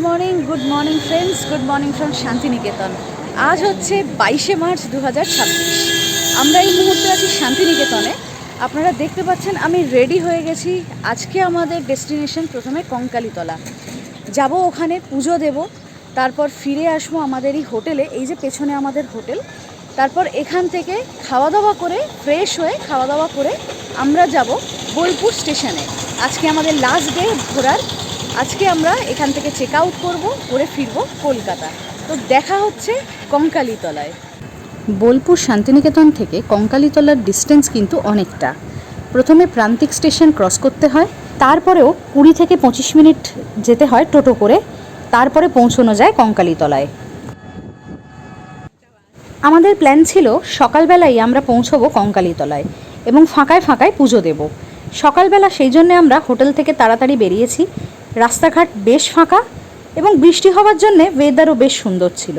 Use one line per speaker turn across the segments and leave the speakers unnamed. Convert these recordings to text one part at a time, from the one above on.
Morning friends, good morning from Shantiniketan. আজ হচ্ছে 22শে March 2026। আমরা এই মুহূর্তে আছি শান্তিনিকেতনে। আপনারা দেখতে পাচ্ছেন আমি রেডি হয়ে গেছি। আজকে আমাদের ডেস্টিনেশন প্রথমে কঙ্কালীতলা যাব, ওখানে পুজো দেব, তারপর ফিরে আসবো আমাদের এই হোটেলে। এই যে পেছনে আমাদের হোটেল। তারপর এখান থেকে খাওয়া দাওয়া করে ফ্রেশ হয়ে খাওয়া দাওয়া করে আমরা যাব বোলপুর স্টেশনে। আজকে আমাদের লাস্ট ডে ঘোরার। আজকে আমরা এখান থেকে চেক আউট করবো, করে ফিরবো কলকাতা। তো দেখা হচ্ছে কঙ্কালীতলায়। বোলপুর শান্তিনিকেতন থেকে কঙ্কালীতলার ডিস্টেন্স কিন্তু অনেকটা। প্রথমে প্রান্তিক স্টেশন ক্রস করতে হয়, তারপরেও 20 থেকে 25 মিনিট যেতে হয় টোটো করে, তারপরে পৌঁছানো যায় কঙ্কালীতলায়। আমাদের প্ল্যান ছিল সকালবেলায় আমরা পৌঁছবো কঙ্কালীতলায় এবং ফাঁকায় ফাঁকায় পুজো দেব। সকালবেলা সেই জন্যে আমরা হোটেল থেকে তাড়াতাড়ি বেরিয়েছি। রাস্তাঘাট বেশ ফাঁকা এবং বৃষ্টি হওয়ার জন্যে ওয়েদারও বেশ সুন্দর ছিল।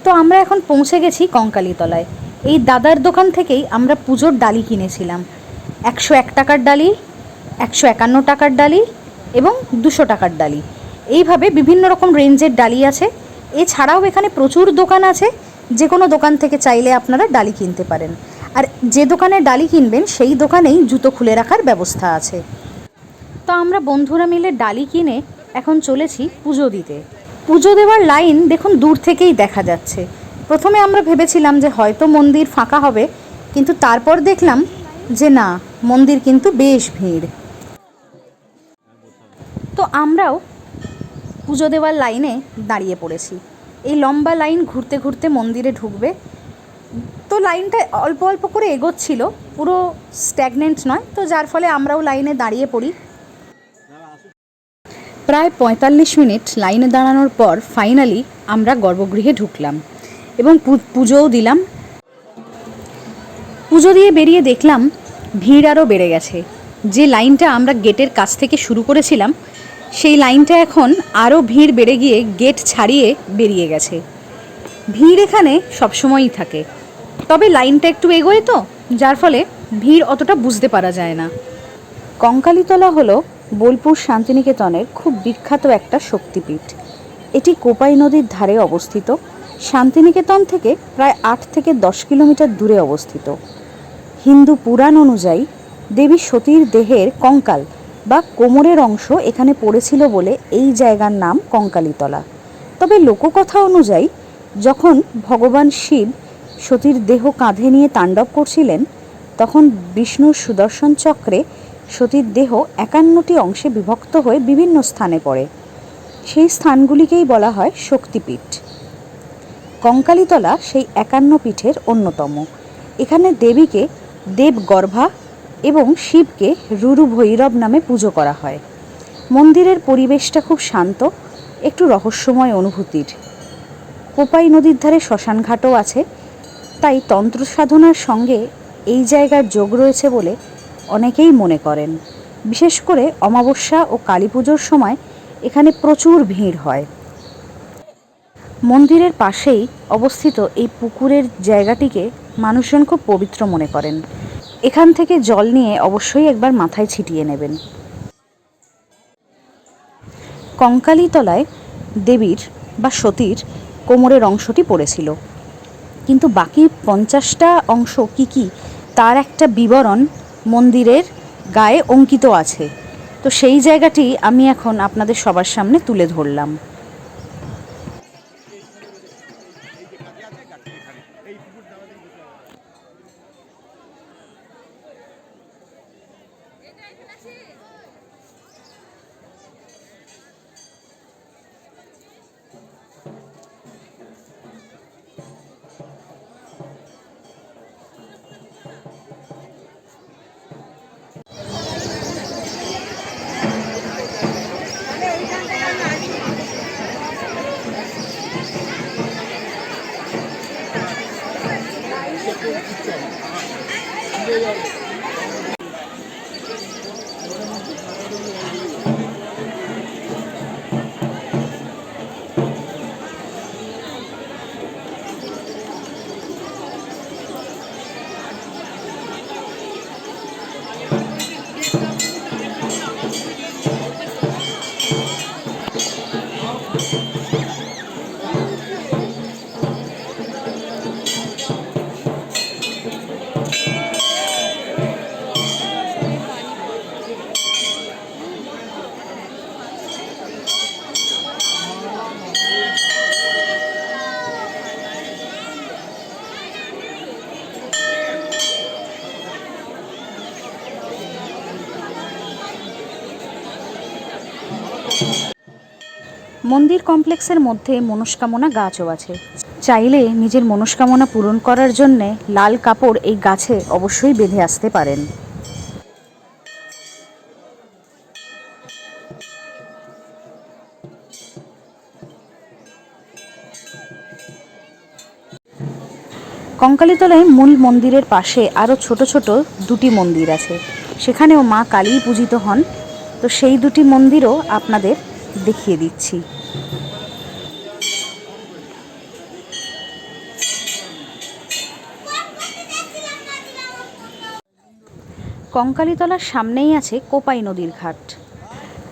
তো আমরা এখন পৌঁছে গেছি কঙ্কালীতলায়। এই দাদার দোকান থেকেই আমরা পুজোর ডালি কিনেছিলাম। 101 টাকার ডালি, 151 টাকার ডালি এবং 200 টাকার ডালি, এইভাবে বিভিন্ন রকম রেঞ্জের ডালি আছে। এছাড়াও এখানে প্রচুর দোকান আছে, যে কোনো দোকান থেকে চাইলে আপনারা ডালি কিনতে পারেন। আর যে দোকানে ডালি কিনবেন সেই দোকানেই জুতো খুলে রাখার ব্যবস্থা আছে। তো আমরা বন্ধুরা মিলে ডালি কিনে এখন চলেছি পুজো দিতে। পুজো দেওয়ার লাইন দেখুন দূর থেকেই দেখা যাচ্ছে। প্রথমে আমরা ভেবেছিলাম যে হয়তো মন্দির ফাঁকা হবে, কিন্তু তারপর দেখলাম যে না, মন্দির কিন্তু বেশ ভিড়। তো আমরাও পুজো দেওয়ার লাইনে দাঁড়িয়ে পড়েছি। এই লম্বা লাইন ঘুরতে ঘুরতে মন্দিরে ঢুকবে। তো লাইনটা অল্প অল্প করে এগোচ্ছিল, পুরো স্ট্যাগনেন্ট নয়, তো যার ফলে আমরাও লাইনে দাঁড়িয়ে পড়ি। প্রায় 45 মিনিট লাইনে দাঁড়ানোর পর ফাইনালি আমরা গর্ভগৃহে ঢুকলাম এবং পুজোও দিলাম। পুজো দিয়ে বেরিয়ে দেখলাম ভিড় আরও বেড়ে গেছে। যে লাইনটা আমরা গেটের কাছ থেকে শুরু করেছিলাম, সেই লাইনটা এখন আরও ভিড় বেড়ে গিয়ে গেট ছাড়িয়ে বেরিয়ে গেছে। ভিড় এখানে সবসময়ই থাকে, তবে লাইনটা একটু এগোয়, তো যার ফলে ভিড় অতটা বুঝতে পারা যায় না। কঙ্কালীতলা হলো বোলপুর শান্তিনিকেতনের খুব বিখ্যাত একটা শক্তিপীঠ। এটি কোপাই নদীর ধারে অবস্থিত। শান্তিনিকেতন থেকে প্রায় 8 থেকে 10 কিলোমিটার দূরে অবস্থিত। হিন্দু পুরাণ অনুযায়ী দেবী সতীর দেহের কঙ্কাল বা কোমরের অংশ এখানে পড়েছিল বলে এই জায়গার নাম কঙ্কালীতলা। তবে লোককথা অনুযায়ী যখন ভগবান শিব সতীর দেহ কাঁধে নিয়ে তাণ্ডব করছিলেন, তখন বিষ্ণুর সুদর্শন চক্রে সতীর দেহ 51টি অংশে বিভক্ত হয়ে বিভিন্ন স্থানে পড়ে। সেই স্থানগুলিকেই বলা হয় শক্তিপীঠ। কঙ্কালীতলা সেই 51 পীঠের অন্যতম। এখানে দেবীকে দেবগর্ভা এবং শিবকে রুরু ভৈরব নামে পুজো করা হয়। মন্দিরের পরিবেশটা খুব শান্ত, একটু রহস্যময় অনুভূতির। কোপাই নদীর ধারে শ্মশানঘাটও আছে, তাই তন্ত্র সাধনার সঙ্গে এই জায়গার যোগ রয়েছে বলে অনেকেই মনে করেন। বিশেষ করে অমাবস্যা ও কালী পুজোর সময় এখানে প্রচুর ভিড় হয়। মন্দিরের পাশেই অবস্থিত এই পুকুরের জায়গাটিকে মানুষজন খুব পবিত্র মনে করেন। এখান থেকে জল নিয়ে অবশ্যই একবার মাথায় ছিটিয়ে নেবেন। কঙ্কালীতলায় দেবীর বা সতীর কোমরের অংশটি পড়েছিল, কিন্তু বাকি 50টা অংশ কি তার একটা বিবরণ মন্দিরের গায়ে অঙ্কিত আছে। তো সেই জায়গাটি আমি এখন আপনাদের সবার সামনে তুলে ধরলাম। মন্দির কমপ্লেক্সের মধ্যে মনস্কামনা গাছও আছে। চাইলে নিজের মনস্কামনা পূরণ করার জন্যে লাল কাপড় এই গাছে অবশ্যই বেঁধে আসতে পারেন। কঙ্কালীতলায় মূল মন্দিরের পাশে আরও ছোট ছোট দুটি মন্দির আছে, সেখানেও মা কালী পূজিত হন। তো সেই দুটি মন্দিরও আপনাদের দেখিয়ে দিচ্ছি। কঙ্কালীতলার সামনেই আছে কোপাই নদীর ঘাট।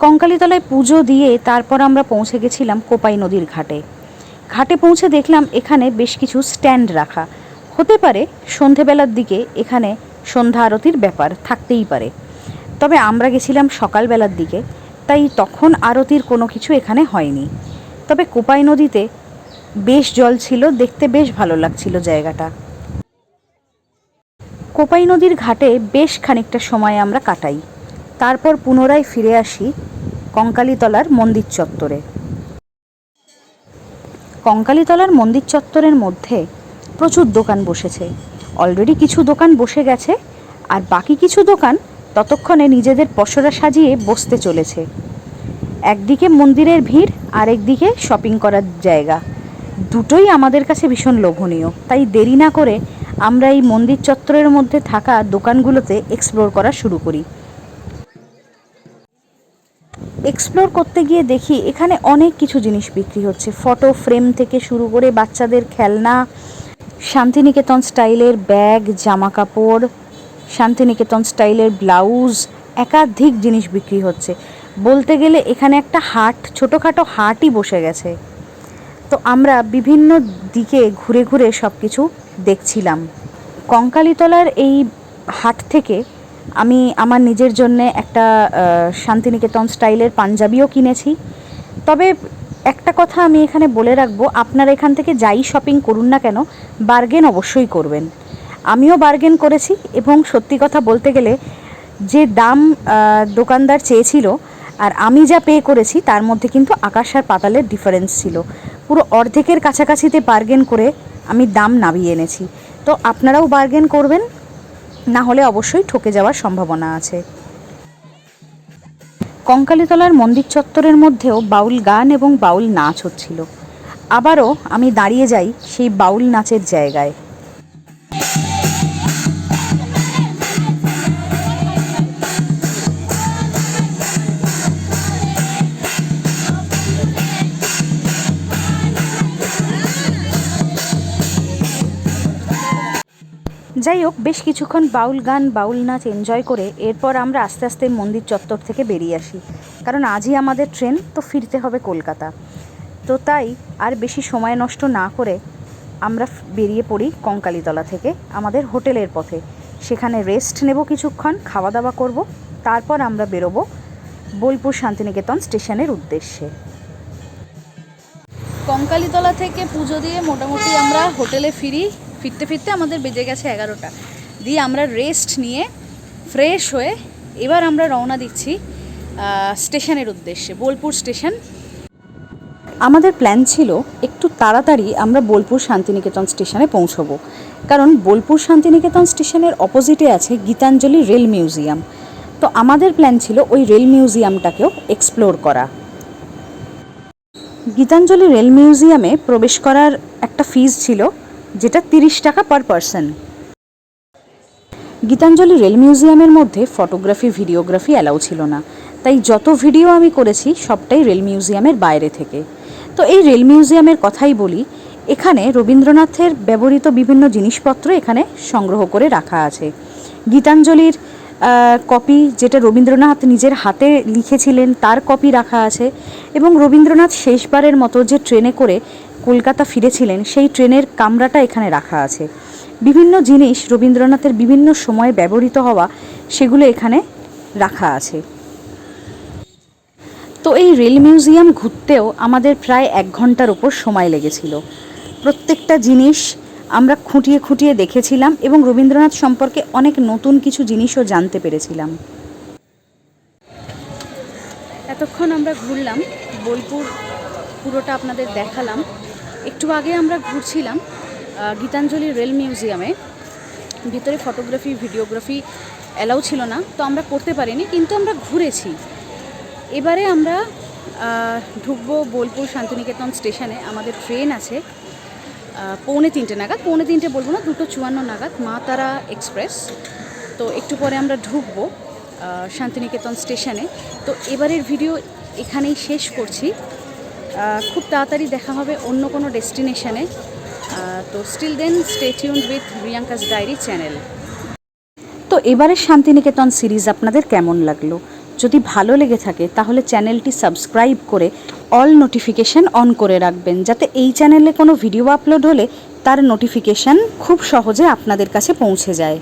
কঙ্কালীতলায় পুজো দিয়ে তারপর আমরা পৌঁছে গেছিলাম কোপাই নদীর ঘাটে। ঘাটে পৌঁছে দেখলাম এখানে বেশ কিছু স্ট্যান্ড রাখা। হতে পারে সন্ধেবেলার দিকে এখানে সন্ধ্যা আরতির ব্যাপার থাকতেই পারে, তবে আমরা গেছিলাম সকালবেলার দিকে, তাই তখন আরতির কোনো কিছু এখানে হয়নি। তবে কোপাই নদীতে বেশ জল ছিল, দেখতে বেশ ভালো লাগছিল জায়গাটা। কোপাই নদীর ঘাটে বেশ খানিকটা সময় আমরা কাটাই, তারপর পুনরায় ফিরে আসি কঙ্কালীতলার মন্দির চত্বরে। কঙ্কালীতলার মন্দির চত্বরের মধ্যে প্রচুর দোকান বসেছে। অলরেডি কিছু দোকান বসে গেছে, আর বাকি কিছু দোকান ততক্ষণে নিজেদের পসরা সাজিয়ে বসতে চলেছে। একদিকে মন্দিরের ভিড়, আর একদিকে শপিং করার জায়গা, দুটোই আমাদের কাছে ভীষণ লোভনীয়। তাই দেরি না করে আমরা এই মন্দির চত্বরের মধ্যে থাকা দোকানগুলোতে এক্সপ্লোর করা শুরু করি। এক্সপ্লোর করতে গিয়ে দেখি এখানে অনেক কিছু জিনিস বিক্রি হচ্ছে, ফটো ফ্রেম থেকে শুরু করে বাচ্চাদের খেলনা, শান্তিনিকেতন স্টাইলের ব্যাগ, জামা কাপড়, শান্তিনিকেতন স্টাইলের ব্লাউজ, একাধিক জিনিস বিক্রি হচ্ছে। বলতে গেলে এখানে একটা হাট, ছোটোখাটো হাটই বসে গেছে। তো আমরা বিভিন্ন দিকে ঘুরে ঘুরে সব কিছু দেখছিলাম। কঙ্কালীতলার এই হাট থেকে আমি আমার নিজের জন্যে একটা শান্তিনিকেতন স্টাইলের পাঞ্জাবিও কিনেছি। তবে একটা কথা আমি এখানে বলে রাখবো, আপনারা এখান থেকে যাই শপিং করুন না কেন, বার্গেন অবশ্যই করবেন। আমিও বার্গেন করেছি, এবং সত্যি কথা বলতে গেলে যে দাম দোকানদার চেয়েছিল আর আমি যা পে করেছি তার মধ্যে কিন্তু আকাশ আর পাতালের ডিফারেন্স ছিল। পুরো অর্ধেকের কাছাকাছিতে বার্গেন করে আমি দাম নামিয়ে এনেছি। তো আপনারাও বার্গেন করবেন, না হলে অবশ্যই ঠকে যাওয়ার সম্ভাবনা আছে। কঙ্কালীতলার মন্দির চত্বরের মধ্যেও বাউল গান এবং বাউল নাচ হচ্ছিল। আবারও আমি দাঁড়িয়ে যাই সেই বাউল নাচের জায়গায়। যাই হোক, বেশ কিছুক্ষণ বাউল গান বাউল নাচ এনজয় করে এরপর আমরা আস্তে আস্তে মন্দির চত্বর থেকে বেরিয়ে আসি, কারণ আজই আমাদের ট্রেন, তো ফিরতে হবে কলকাতা। তো তাই আর বেশি সময় নষ্ট না করে আমরা বেরিয়ে পড়ি কঙ্কালীতলা থেকে আমাদের হোটেলের পথে। সেখানে রেস্ট নেব কিছুক্ষণ, খাওয়া দাওয়া করব, তারপর আমরা বেরোবো বোলপুর শান্তিনিকেতন স্টেশনের উদ্দেশ্যে। কঙ্কালীতলা থেকে পুজো দিয়ে মোটামুটি আমরা হোটেলে ফিরতে ফিরতে আমাদের বেজে গেছে 11টা। দিয়ে আমরা রেস্ট নিয়ে ফ্রেশ হয়ে এবার আমরা রওনা দিচ্ছি স্টেশনের উদ্দেশ্যে, বোলপুর স্টেশন। আমাদের প্ল্যান ছিল একটু তাড়াতাড়ি আমরা বোলপুর শান্তিনিকেতন স্টেশনে পৌঁছবো, কারণ বোলপুর শান্তিনিকেতন স্টেশনের অপোজিটে আছে গীতাঞ্জলি রেল মিউজিয়াম। তো আমাদের প্ল্যান ছিল ওই রেল মিউজিয়ামটাকেও এক্সপ্লোর করা। গীতাঞ্জলি রেল মিউজিয়ামে প্রবেশ করার একটা ফিজ ছিল, যেটা 30 টাকা পার পারসন। গীতাঞ্জলি রেল মিউজিয়ামের মধ্যে ফটোগ্রাফি ভিডিওগ্রাফি অ্যালাউ ছিল না, তাই যত ভিডিও আমি করেছি সবটাই রেল মিউজিয়ামের বাইরে থেকে। তো এই রেল মিউজিয়ামের কথাই বলি, এখানে রবীন্দ্রনাথের ব্যবহৃত বিভিন্ন জিনিসপত্র এখানে সংগ্রহ করে রাখা আছে। গীতাঞ্জলির কপি, যেটা রবীন্দ্রনাথ নিজের হাতে লিখেছিলেন, তার কপি রাখা আছে, এবং রবীন্দ্রনাথ শেষবারের মতো যে ট্রেনে করে কলকাতা ফিরেছিলেন সেই ট্রেনের কামরাটা এখানে রাখা আছে। বিভিন্ন জিনিস রবীন্দ্রনাথের বিভিন্ন সময়ে ব্যবহৃত হওয়া, সেগুলো এখানে রাখা আছে। তো এই রেল মিউজিয়াম ঘুরতেও আমাদের প্রায় 1 ঘন্টার ওপর সময় লেগেছিল। প্রত্যেকটা জিনিস আমরা খুঁটিয়ে খুঁটিয়ে দেখেছিলাম, এবং রবীন্দ্রনাথ সম্পর্কে অনেক নতুন কিছু জিনিসও জানতে পেরেছিলাম। এতক্ষণ আমরা ঘুরলাম বোলপুর পুরোটা আপনাদের দেখালাম। একটু আগে আমরা ঘুরছিলাম গীতাঞ্জলি রেল মিউজিয়ামে। ভিতরে ফটোগ্রাফি ভিডিওগ্রাফি অ্যালাউ ছিল না, তো আমরা করতে পারিনি, কিন্তু আমরা ঘুরেছি। এবারে আমরা ঢুকবো বোলপুর শান্তিনিকেতন স্টেশনে। আমাদের ট্রেন আছে 2:45 নাগাদ, 2:45 বলবো না, 2:54 নাগাদ, মা তারা এক্সপ্রেস। তো একটু পরে আমরা ঢুকবো শান্তিনিকেতন স্টেশনে। তো এবারের ভিডিও এখানেই শেষ করছি। খুব তাড়াতাড়ি দেখা হবে অন্য কোনো ডেস্টিনেশনে। তো still then stay tuned with Riyanka's diary channel. তো এবারের শান্তিনিকেতন সিরিজ আপনাদের কেমন লাগলো? যদি ভালো লেগে থাকে তাহলে চ্যানেলটি সাবস্ক্রাইব করে অল নোটিফিকেশান অন করে রাখবেন, যাতে এই চ্যানেলে কোনো ভিডিও আপলোড হলে তার নোটিফিকেশান খুব সহজে আপনাদের কাছে পৌঁছে যায়।